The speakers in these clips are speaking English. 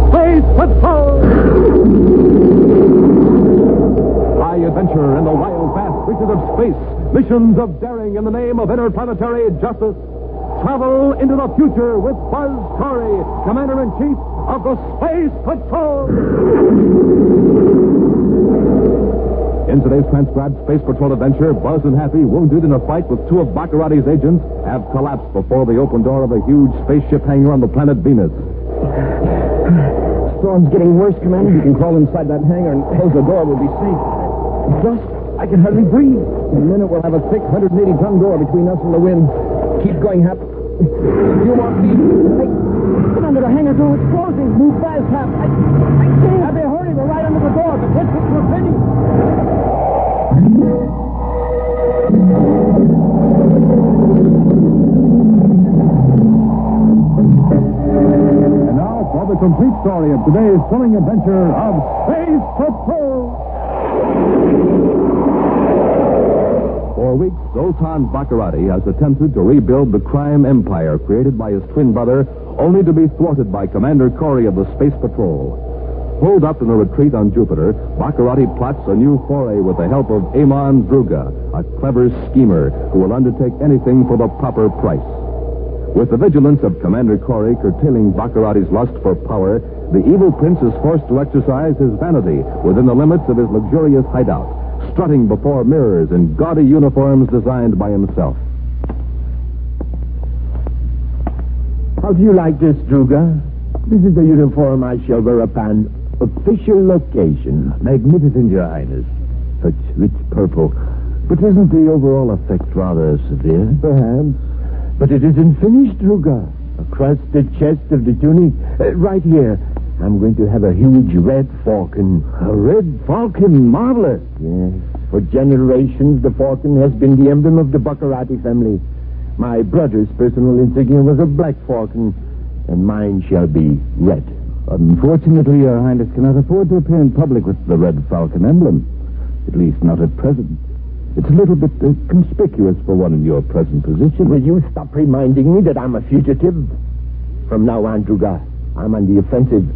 Space Patrol! High adventure in the wild, vast reaches of space. Missions of daring in the name of interplanetary justice. Travel into the future with Buzz Corey, Commander-in-Chief of the Space Patrol. In today's transcribed Space Patrol adventure, Buzz and Happy, wounded in a fight with two of Bacarratti's agents, have collapsed before the open door of a huge spaceship hangar on the planet Venus. Storm's getting worse, Commander. You can crawl inside that hangar and close the door. We'll be safe. Just, I can hardly breathe. In a minute, we'll have a thick 180-ton door between us and the wind. Keep going, Hap. You want me? Hey, get under the hangar door. It's closing. Move fast, Hap. I can't. Happy, hurry. We're right under the door. The distance we're finished. And now for the complete story of today's thrilling adventure of Space Patrol. For weeks, Zoltan Bacarratti has attempted to rebuild the crime empire created by his twin brother, only to be thwarted by Commander Corey of the Space Patrol. Pulled up in a retreat on Jupiter, Bacarratti plots a new foray with the help of Amon Druga, a clever schemer who will undertake anything for the proper price. With the vigilance of Commander Corey curtailing Bacarratti's lust for power, the evil prince is forced to exercise his vanity within the limits of his luxurious hideout, strutting before mirrors in gaudy uniforms designed by himself. How do you like this, Druga? This is the uniform I shall wear upon official location. Magnificent, Your Highness. Such rich purple. But isn't the overall effect rather severe? Perhaps. But it isn't finished, Druga. Across the chest of the tunic, right here, I'm going to have a huge red falcon. A red falcon? Marvelous. Yes. For generations, the falcon has been the emblem of the Bacarratti family. My brother's personal insignia was a black falcon, and mine shall be red. Unfortunately, Your Highness cannot afford to appear in public with the red falcon emblem. At least not at present. It's a little bit conspicuous for one in your present position. Will you stop reminding me that I'm a fugitive? From now on, Druga, I'm on the offensive.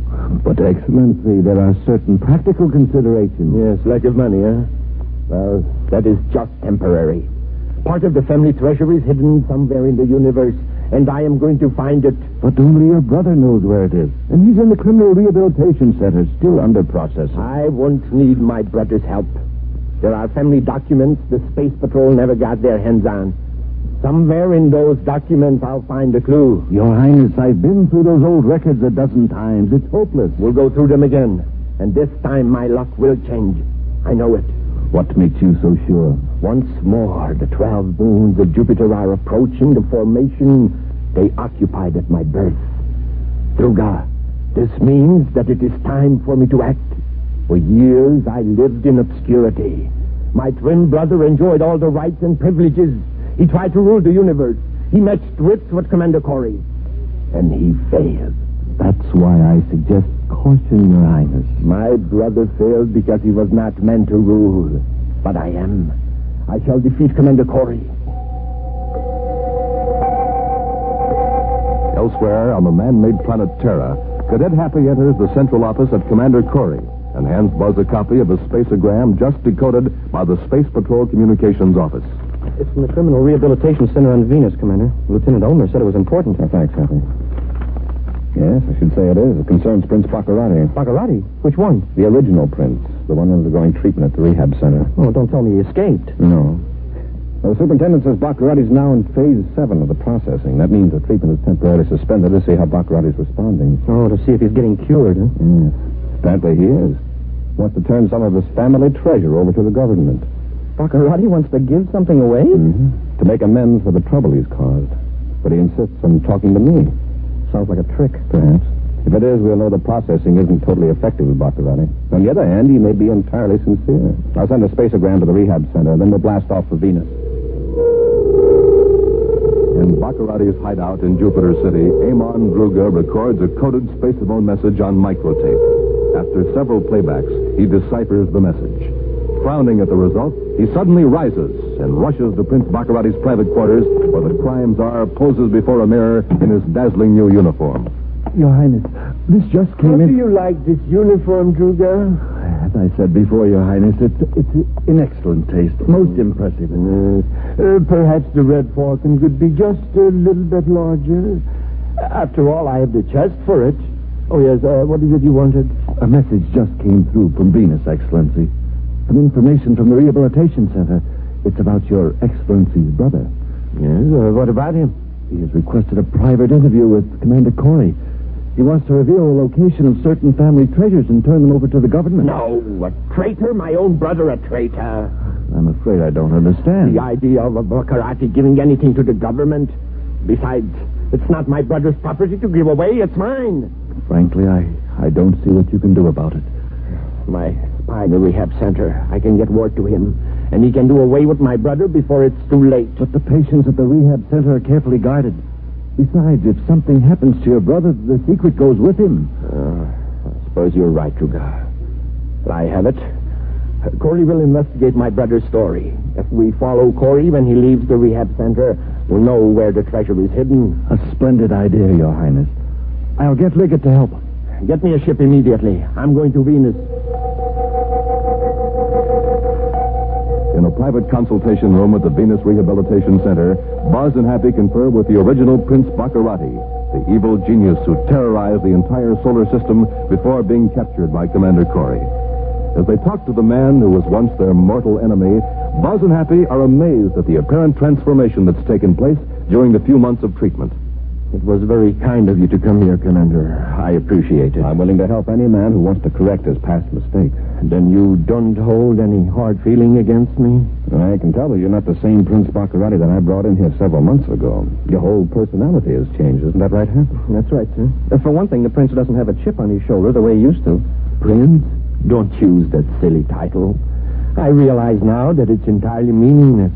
But, Excellency, there are certain practical considerations. Yes, lack of money, huh? Well, that is just temporary. Part of the family treasure is hidden somewhere in the universe, and I am going to find it. But only your brother knows where it is. And he's in the criminal rehabilitation center, still under processing. I won't need my brother's help. There are family documents the Space Patrol never got their hands on. Somewhere in those documents, I'll find a clue. Your Highness, I've been through those old records a dozen times. It's hopeless. We'll go through them again. And this time, my luck will change. I know it. What makes you so sure? Once more, the 12 moons of Jupiter are approaching the formation they occupied at my birth. Druga, this means that it is time for me to act. For years, I lived in obscurity. My twin brother enjoyed all the rights and privileges. He tried to rule the universe. He matched wits with Commander Corey. And he failed. That's why I suggest caution, Your Highness. My brother failed because he was not meant to rule. But I am. I shall defeat Commander Corey. Elsewhere, on the man-made planet Terra, Cadet Happy enters the central office of Commander Corey and hands Buzz a copy of a spaceogram just decoded by the Space Patrol Communications Office. It's from the Criminal Rehabilitation Center on Venus, Commander. Lieutenant Ulmer said it was important. Oh, thanks, Happy. Yes, I should say it is. It concerns Prince Bacarratti. Bacarratti? Which one? The original prince. The one undergoing treatment at the rehab center. Oh, don't tell me he escaped. No. Well, the superintendent says Bacarratti's now in phase 7 of the processing. That means the treatment is temporarily suspended to see how Bacarratti's responding. Oh, to see if he's getting cured, huh? Yes. Apparently he is. Wants to turn some of his family treasure over to the government. Bacarratti wants to give something away? Mm-hmm. To make amends for the trouble he's caused. But he insists on talking to me. Sounds like a trick. Perhaps. If it is, we'll know the processing isn't totally effective with Bacarratti. On the other hand, he may be entirely sincere. I'll send a spaceogram to the rehab center, then we'll blast off for Venus. In Bacarratti's hideout in Jupiter City, Amon Druga records a coded space-phone message on microtape. After several playbacks, he deciphers the message. Frowning at the result, he suddenly rises and rushes to Prince Bacarratti's private quarters, where the crime czar poses before a mirror in his dazzling new uniform. Your Highness, This just came How in... do you like this uniform, Druga? As I said before, Your Highness, it's in excellent taste. Most impressive. Perhaps the Red Falcon could be just a little bit larger. After all, I have the chest for it. Oh, yes, what is it you wanted? A message just came through from Venus, Excellency. Some information from the Rehabilitation Center. It's about Your Excellency's brother. Yes, what about him? He has requested a private interview with Commander Corey. He wants to reveal the location of certain family treasures and turn them over to the government. No, a traitor? My own brother a traitor? I'm afraid I don't understand. The idea of a Bacarratti giving anything to the government? Besides, it's not my brother's property to give away. It's mine. Frankly, I don't see what you can do about it. My spy in the rehab center. I can get word to him, and he can do away with my brother before it's too late. But the patients at the rehab center are carefully guarded. Besides, if something happens to your brother, the secret goes with him. I suppose you're right, Druga. I have it. Corey will investigate my brother's story. If we follow Corey when he leaves the rehab center, we'll know where the treasure is hidden. A splendid idea, Your Highness. I'll get Liggett to help him. Get me a ship immediately. I'm going to Venus. In a private consultation room at the Venus Rehabilitation Center, Buzz and Happy confer with the original Prince Bacarratti, the evil genius who terrorized the entire solar system before being captured by Commander Corey. As they talk to the man who was once their mortal enemy, Buzz and Happy are amazed at the apparent transformation that's taken place during the few months of treatment. It was very kind of you to come here, Commander. I appreciate it. I'm willing to help any man who wants to correct his past mistakes. Then you don't hold any hard feeling against me? I can tell you you're not the same Prince Bacarratti that I brought in here several months ago. Your whole personality has changed. Isn't that right, Hap? That's right, sir. For one thing, the prince doesn't have a chip on his shoulder the way he used to. Prince? Don't use that silly title. I realize now that it's entirely meaningless.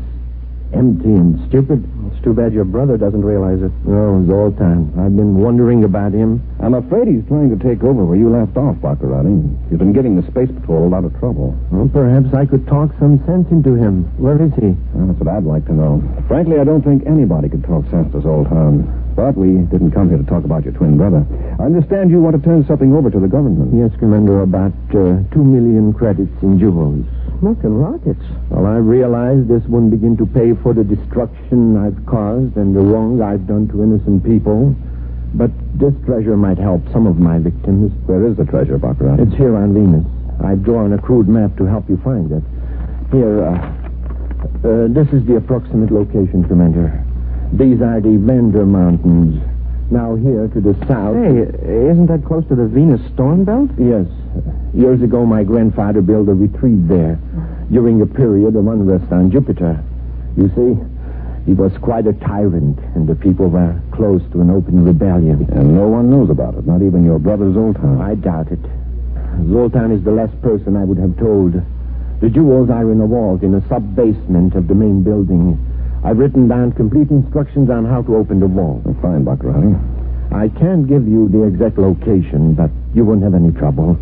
Empty and stupid. It's too bad your brother doesn't realize it. Oh, Zoltan. I've been wondering about him. I'm afraid he's trying to take over where you left off, Bacarratti. You've been giving the Space Patrol a lot of trouble. Well, perhaps I could talk some sense into him. Where is he? Well, that's what I'd like to know. Frankly, I don't think anybody could talk sense to Zoltan. But we didn't come here to talk about your twin brother. I understand you want to turn something over to the government. Yes, Commander, about 2 million credits in jewels. Smoking rockets. Well, I realize this won't begin to pay for the destruction I've caused and the wrong I've done to innocent people. But this treasure might help some of my victims. Where is the treasure, Bacarratti? It's here on Venus. I've drawn a crude map to help you find it. Here, this is the approximate location, Commander. These are the Vander Mountains. Now here to the south... Hey, isn't that close to the Venus storm belt? Yes. Years ago, my grandfather built a retreat there during a period of unrest on Jupiter. You see, he was quite a tyrant, and the people were close to an open rebellion. And no one knows about it, not even your brother Zoltan. I doubt it. Zoltan is the last person I would have told. The jewels are in a vault in a sub-basement of the main building. I've written down complete instructions on how to open the vault. Fine, Bacarratti. I can't give you the exact location, but you won't have any trouble.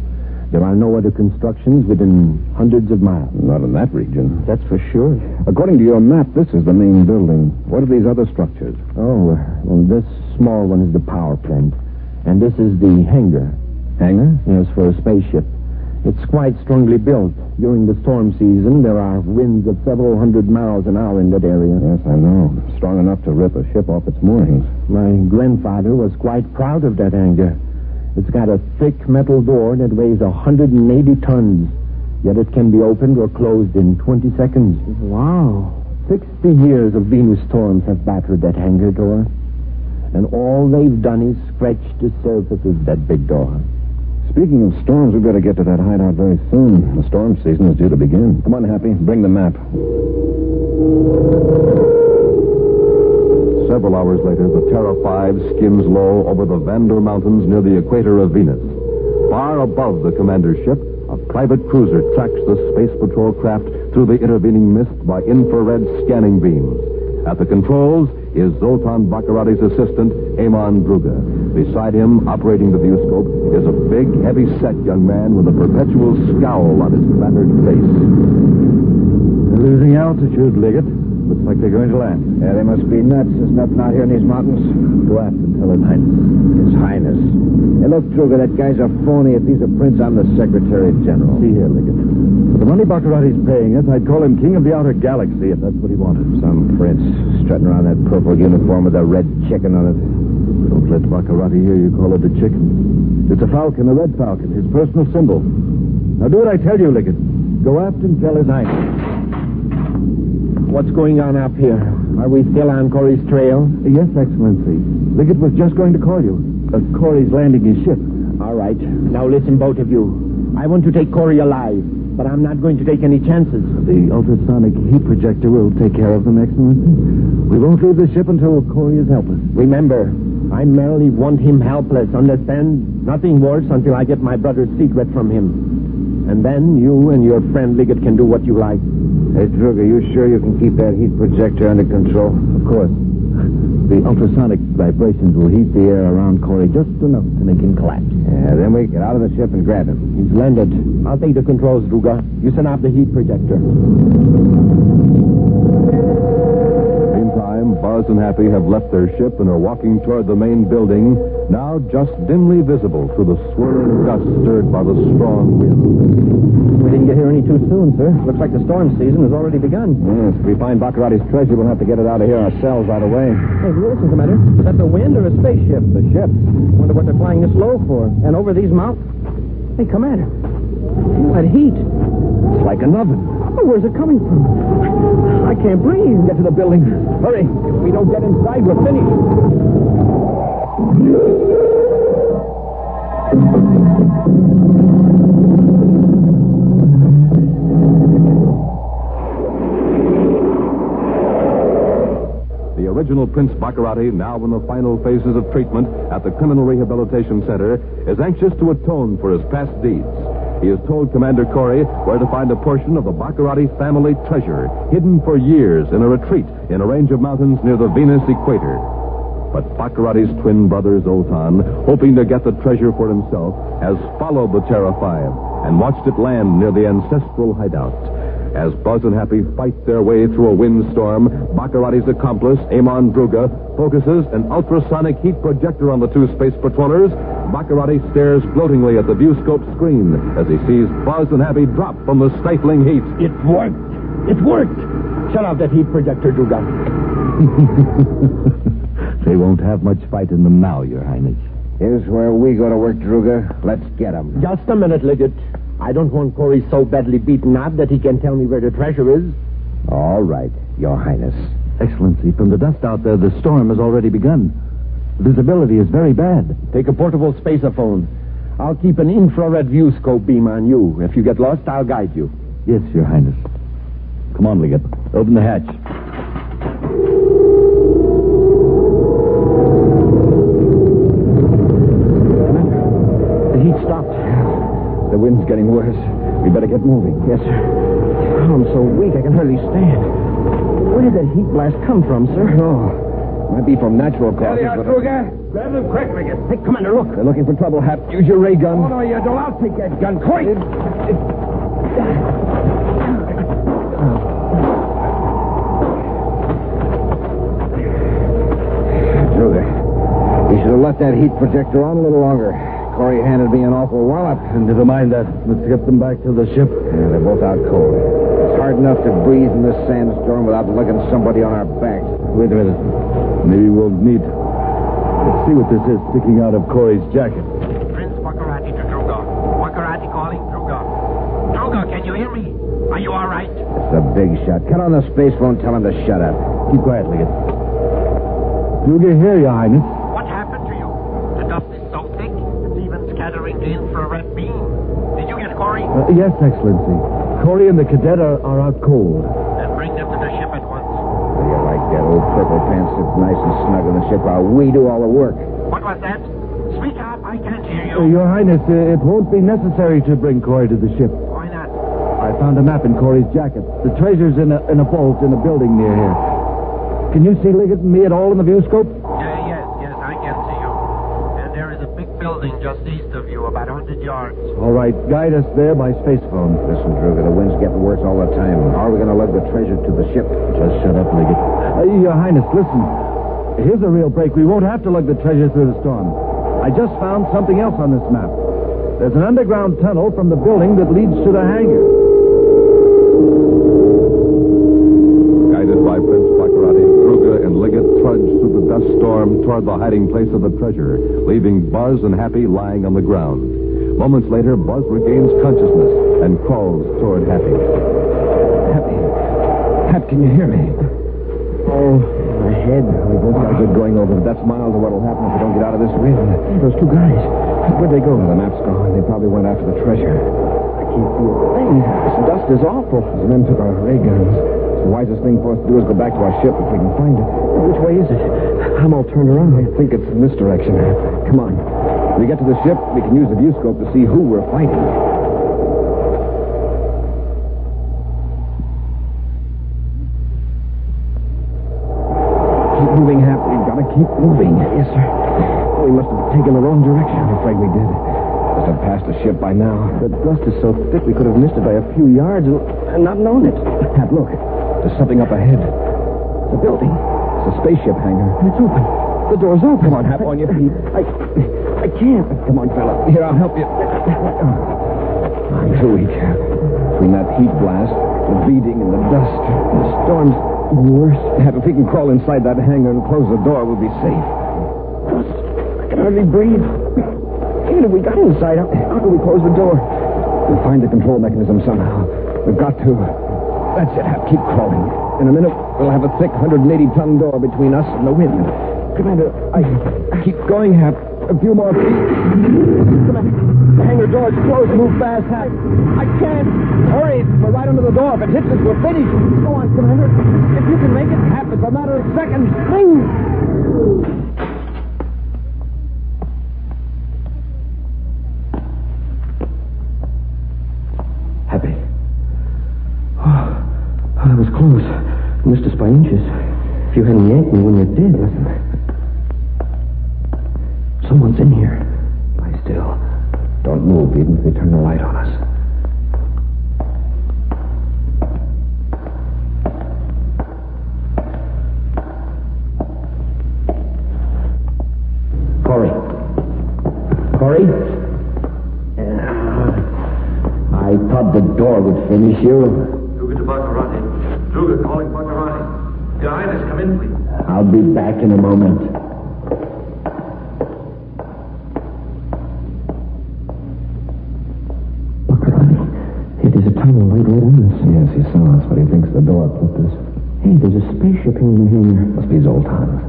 There are no other constructions within hundreds of miles. Not in that region. That's for sure. According to your map, this is the main building. What are these other structures? Oh, well, this small one is the power plant. And this is the hangar. Hangar? Yes, for a spaceship. It's quite strongly built. During the storm season, there are winds of several hundred miles an hour in that area. Yes, I know. Strong enough to rip a ship off its moorings. My grandfather was quite proud of that hangar. It's got a thick metal door that weighs 180 tons. Yet it can be opened or closed in 20 seconds. Wow. 60 years of Venus storms have battered that hangar door. And all they've done is scratch the surface of that big door. Speaking of storms, we've got to get to that hideout very soon. The storm season is due to begin. Come on, Happy. Bring the map. Several hours later, the Terra 5 skims low over the Vander Mountains near the equator of Venus. Far above the commander's ship, a private cruiser tracks the Space Patrol craft through the intervening mist by infrared scanning beams. At the controls is Zoltan Bacarratti's assistant, Amon Druga. Beside him, operating the viewscope, is a big, heavy-set young man with a perpetual scowl on his battered face. Losing altitude, Liggett. Looks like they're going to land. Yeah, they must be nuts. There's nothing out here in these mountains. Go aft and tell His Highness. His Highness. Hey, look, Truger, that guy's a phony. If he's a prince, I'm the Secretary General. See here, Liggett. For the money Baccaratti's paying us, I'd call him King of the Outer Galaxy if that's what he wanted. Some prince strutting around that purple uniform with a red chicken on it. Don't let Baccaratti hear you call it a chicken. It's a falcon, a red falcon, his personal symbol. Now do what I tell you, Liggett. Go aft and tell His Highness. What's going on up here? Are we still on Corey's trail? Yes, Excellency. Liggett was just going to call you. Corey's landing his ship. All right. Now listen, both of you. I want to take Corey alive, but I'm not going to take any chances. The ultrasonic heat projector will take care of them, Excellency. We won't leave the ship until Corey is helpless. Remember, I merely want him helpless, understand? Nothing worse until I get my brother's secret from him. And then you and your friend Liggett can do what you like. Hey, Drug, are you sure you can keep that heat projector under control? Of course. The ultrasonic vibrations will heat the air around Corey just enough to make him collapse. Yeah, then we get out of the ship and grab him. He's landed. I'll take the controls, Druga. You send out the heat projector. Meantime, Buzz and Happy have left their ship and are walking toward the main building, now just dimly visible through the swirling dust stirred by the strong wind. We didn't get here any too soon, sir. Looks like the storm season has already begun. Yes, if we find Baccaratti's treasure, we'll have to get it out of here ourselves right away. Hey, listen, Commander. Is that the wind or a spaceship? The ship. Wonder what they're flying this low for. And over these mountains. Hey, Commander. Feel that heat. It's like an oven. Oh, where's it coming from? I can't breathe. Get to the building. Hurry. If we don't get inside, we're finished. The original Prince Bacarratti, now in the final phases of treatment at the Criminal Rehabilitation Center, is anxious to atone for his past deeds. He has told Commander Corey where to find a portion of the Bacarratti family treasure, hidden for years in a retreat in a range of mountains near the Venus equator. But Bacaratti's twin brother, Zoltan, hoping to get the treasure for himself, has followed the Terra 5 and watched it land near the ancestral hideout. As Buzz and Happy fight their way through a windstorm, Bacaratti's accomplice, Amon Druga, focuses an ultrasonic heat projector on the two space patrollers. Bacarratti stares gloatingly at the viewscope screen as he sees Buzz and Happy drop from the stifling heat. It worked. It worked. Shut off that heat projector, Druga. They won't have much fight in them now, Your Highness. Here's where we go to work, Druga. Let's get him. Just a minute, Liggett. I don't want Corey so badly beaten up that he can tell me where the treasure is. All right, Your Highness. Excellency, from the dust out there, the storm has already begun. Visibility is very bad. Take a portable spacerphone. I'll keep an infrared viewscope beam on you. If you get lost, I'll guide you. Yes, Your Highness. Come on, Liggett. Open the hatch. The heat stopped. The wind's getting worse. We better get moving. Yes, sir. Oh, I'm so weak I can hardly stand. Where did that heat blast come from, sir? Oh, might be from natural causes. Druga. Grab them quick, Liggett. Hey, Commander, look. They're looking for trouble, Hap. Use your ray gun. Oh, no, you don't. I'll take that gun. Quick. Druga, you should have left that heat projector on a little longer. Corey handed me an awful wallop. Never mind that. Let's get them back to the ship. Yeah, they're both out cold. It's hard enough to breathe in this sandstorm without lugging somebody on our backs. Wait a minute. Maybe we'll need... Let's see what this is sticking out of Corey's jacket. Prince Bacarratti to Druga. Bacarratti calling Druga. Druga, can you hear me? Are you all right? It's a big shot. Cut on the space phone. Tell him to shut up. Keep quiet, Liggett. You'll get here, Your Highness. What happened to you? The dust is so thick, it's even scattering the infrared beam. Did you get Corey? Yes, Excellency. Corey and the cadet are out cold. Then bring them to the ship at once. You like that old purple pants sit nice and snug on the ship while we do all the work. What was that? Speak up, I can't hear you. Your Highness, it won't be necessary to bring Corey to the ship. Why not? I found a map in Corey's jacket. The treasure's in a vault in a building near here. Can you see Liggett and me at all in the viewscope? Yes, I can see you. And there is a big building just east of you, about 100 yards. All right, guide us there by space phone. Listen, Druga, the wind's getting worse all the time. How are we going to lug the treasure to the ship? Just shut up, Liggett. Your Highness, listen. Here's a real break. We won't have to lug the treasure through the storm. I just found something else on this map. There's an underground tunnel from the building that leads to the hangar. Guided by Prince Bacarratti, Druga and Liggett trudged through the dust storm toward the hiding place of the treasure, leaving Buzz and Happy lying on the ground. Moments later, Buzz regains consciousness and crawls toward Happy. Happy. Hap, can you hear me? Oh, my head. We both got good going over, but that's miles of what'll happen if we don't get out of this wind. Those two guys. Where'd they go? Well, the map's gone. They probably went after the treasure. I can't see a thing. This dust is awful. The men took our ray guns. The wisest thing for us to do is go back to our ship if we can find it. Which way is it? I'm all turned around. I think it's in this direction. Come on. When we get to the ship, we can use the view scope to see who we're fighting. Keep moving, Hap. We've got to keep moving. Yes, sir. We must have taken the wrong direction. I'm afraid we did. Must have passed the ship by now. The dust is so thick we could have missed it by a few yards and not known it. Hap, look. There's something up ahead. The building. It's a spaceship hangar. It's open. The door's open. Come on, Hap, on your feet. I can't. Come on, fella. Here, I'll help you. I'm too weak, Hap. Between that heat blast, the beating, and the dust. The storm's worse. Hap, if we can crawl inside that hangar and close the door, we'll be safe. I can hardly breathe. Even if we got inside, how can we close the door? We'll find the control mechanism somehow. We've got to. That's it, Hap. Keep crawling. In a minute, we'll have a thick 180-ton door between us and the wind. Commander, Keep going, Hap. A few more feet. Commander, the hangar door is closed. Move fast, Hap. I can't. Hurry. We're right under the door. If it hits us, we're finished. Go on, Commander. If you can make it, Hap, it's a matter of seconds. Happy. Oh, that was close. You missed us by inches. If you hadn't yanked me when you did. Listen. Someone's in here. Lie still. Don't move, even if they turn the light on us. Corey. Corey? I thought the door would finish you. Druga to Bacarratti. Druga calling Bacarratti. Your Highness, come in, please. I'll be back in a moment. Bacarratti, it is a tunnel right on us. Yes, he saw us, but he thinks the door clipped us. Hey, there's a spaceship in here. Must be Zoltan's.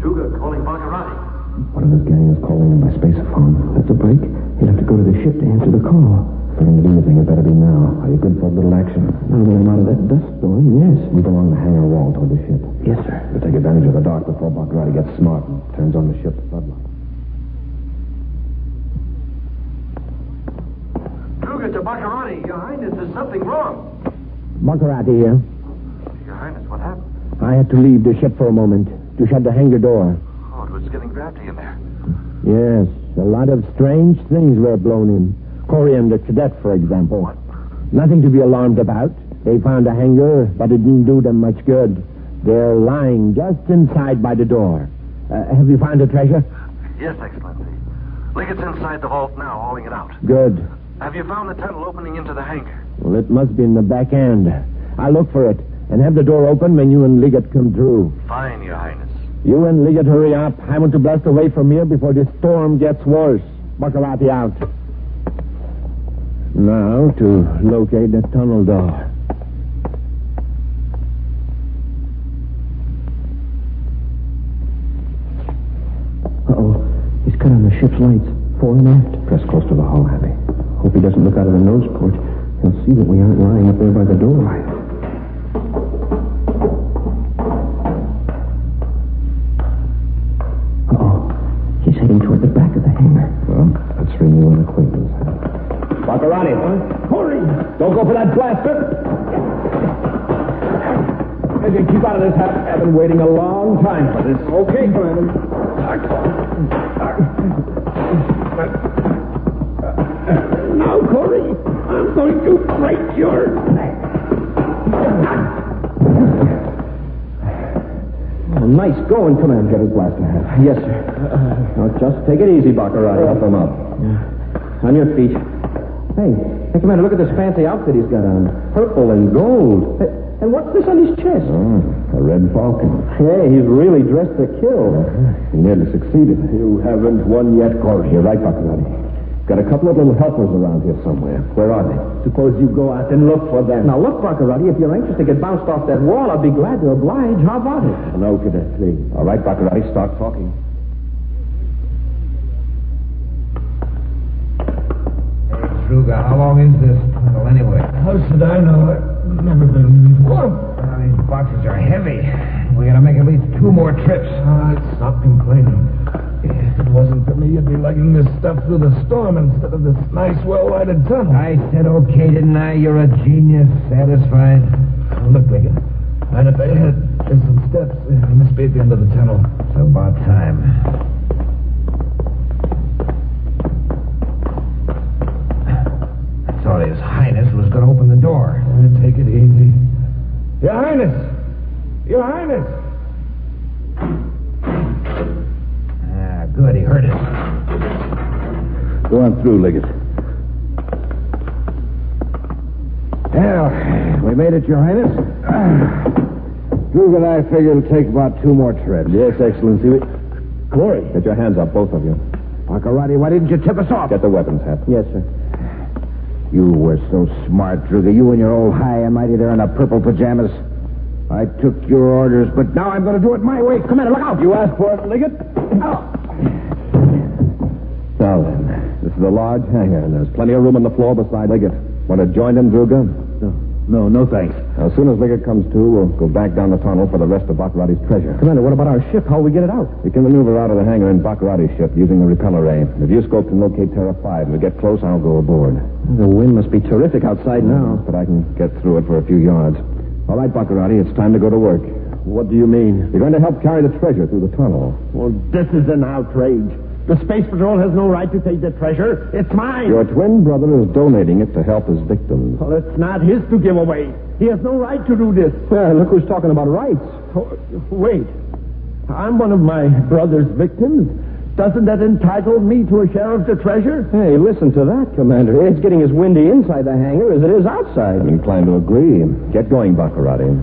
Druga calling Bacarratti. One of his gang is calling him by spacephone. That's a break. He'll have to go to the ship to answer the call. If we're going to do anything, it better be now. Are you good for a little action? Now that I'm out of that dust storm, yes. Move along the hangar wall toward the ship. Yes, sir. We'll take advantage of the dark before Bacarratti gets smart and turns on the ship's floodlight. Druga to Bacarratti. Your Highness, there's something wrong. Bacarratti here. Your Highness, what happened? I had to leave the ship for a moment to shut the hangar door. Oh, it was getting drafty in there. Yes, a lot of strange things were blown in. Corey and the cadet, for example. Nothing to be alarmed about. They found a hangar, but it didn't do them much good. They're lying just inside by the door. Have you found the treasure? Yes, Excellency. Liggett's inside the vault now, hauling it out. Good. Have you found the tunnel opening into the hangar? Well, it must be in the back end. I'll look for it and have the door open when you and Liggett come through. Fine, Your Highness. You and Liggett hurry up. I want to blast away from here before the storm gets worse. Bacarratti out. Now to locate the tunnel door. Uh-oh. He's cut on the ship's lights. Fore and aft. Press close to the hull, Happy. Hope he doesn't look out of the nose port. He'll see that we aren't lying up there by the door. Right. Uh-oh. He's heading toward the back of the hangar. Well, let's renew an acquaintance. Bacarratti. Hurry! Don't go for that blaster. Keep out of this, Hap. I've been waiting a long time for this. Okay, Commander. going to break your neck. Well, nice going, Commander. Get his blaster hat. Yes, sir. Now, just take it easy, Bacarratti. Help him up. On your feet. Hey, Commander, look at this fancy outfit he's got on. Purple and gold. And what's this on his chest? A red Falcon. Hey, he's really dressed to kill. He nearly succeeded. You haven't won yet, Corey. You're right, Bacarratti. Got a couple of little helpers around here somewhere. Where are they? Suppose you go out and look for them. Now, look, Bacarratti, if you're anxious to get bounced off that wall, I'd be glad to oblige. How about it? No, Cadet, please. All right, Bacarratti, start talking. Hey, Truga, how long is this tunnel anyway? How should I know? I've never been before. These boxes are heavy. We gotta make at least 2 more trips. All right, stop complaining. If it wasn't for me, you'd be lugging this stuff through the storm instead of this nice, well-lighted tunnel. I said okay, didn't I? You're a genius. Satisfied? Look, Liggett. Right up ahead, there's some steps. They must be at the end of the tunnel. It's about time. I thought His Highness was going to open the door. Take it easy. Your Highness! Your Highness! Good, he heard it. Go on through, Liggett. Well, we made it, Your Highness. Duke and I figure it'll take about 2 more trips. Yes, Excellency. Corey. Get your hands up, both of you. Bacarratti, why didn't you tip us off? Get the weapons, Hat. Yes, sir. You were so smart, Druga. You and your old high and mighty there in the purple pajamas. I took your orders, but now I'm going to do it my way. Commander, look out! You asked for it, Liggett. Oh. Now then, this is a large hangar, and there's plenty of room on the floor beside Liggett. Want to join him, Druga? No, thanks. Now, as soon as Liggett comes to, we'll go back down the tunnel for the rest of Bacaratti's treasure. Commander, what about our ship? How'll we get it out? We can maneuver out of the hangar in Bacaratti's ship using the repel array. The viewscope can locate Terra 5. When we get close, I'll go aboard. The wind must be terrific outside now. But I can get through it for a few yards. All right, Bacarratti, it's time to go to work. What do you mean? You're going to help carry the treasure through the tunnel. Well, this is an outrage. The Space Patrol has no right to take the treasure. It's mine. Your twin brother is donating it to help his victims. Well, it's not his to give away. He has no right to do this. Look who's talking about rights. Oh, wait. I'm one of my brother's victims. Doesn't that entitle me to a share of the treasure? Hey, listen to that, Commander. It's getting as windy inside the hangar as it is outside. I'm inclined to agree. Get going, Bacarratti.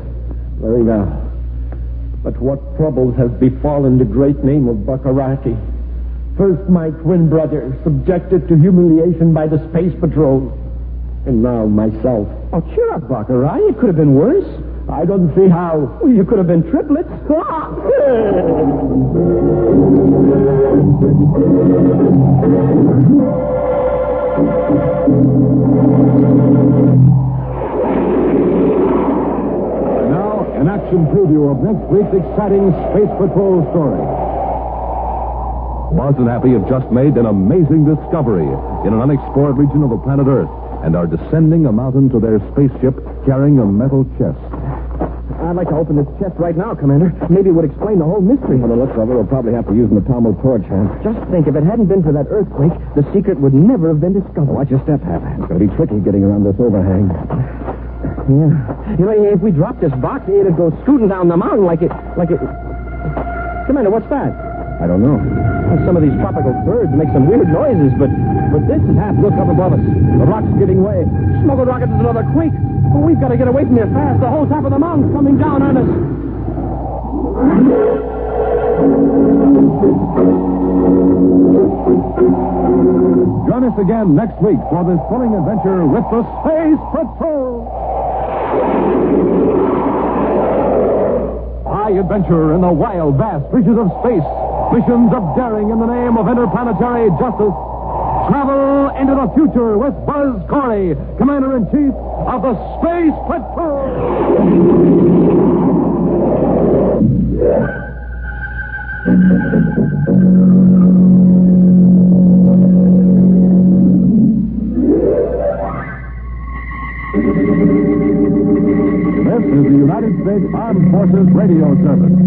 Very well. But what troubles have befallen the great name of Bacarratti? First, my twin brother, subjected to humiliation by the Space Patrol. And now myself. Oh, cheer up, Bacarratti. It could have been worse. I don't see how. Well, you could have been triplets. Now, an action preview of next week's exciting Space Patrol story. Buzz and Happy have just made an amazing discovery in an unexplored region of the planet Earth and are descending a mountain to their spaceship carrying a metal chest. I'd like to open this chest right now, Commander. Maybe it would explain the whole mystery. By the looks of it, we'll probably have to use an atomic torch, Hank. Just think, if it hadn't been for that earthquake, the secret would never have been discovered. Watch your step, Hap. It's going to be tricky getting around this overhang. Yeah. You know, if we dropped this box, it'd go scooting down the mountain like it... Commander, what's that? I don't know. Well, some of these tropical birds make some weird noises, but this is half. Look up above us. The rock's giving way. Smuggled rocket is another quake. Well, we've got to get away from here fast. The whole top of the mountain's coming down on us. Join us again next week for this thrilling adventure with the Space Patrol. High adventure in the wild, vast reaches of space. Missions of daring in the name of interplanetary justice. Travel into the future with Buzz Corey, Commander-in-Chief of the Space Patrol. This is the United States Armed Forces Radio Service.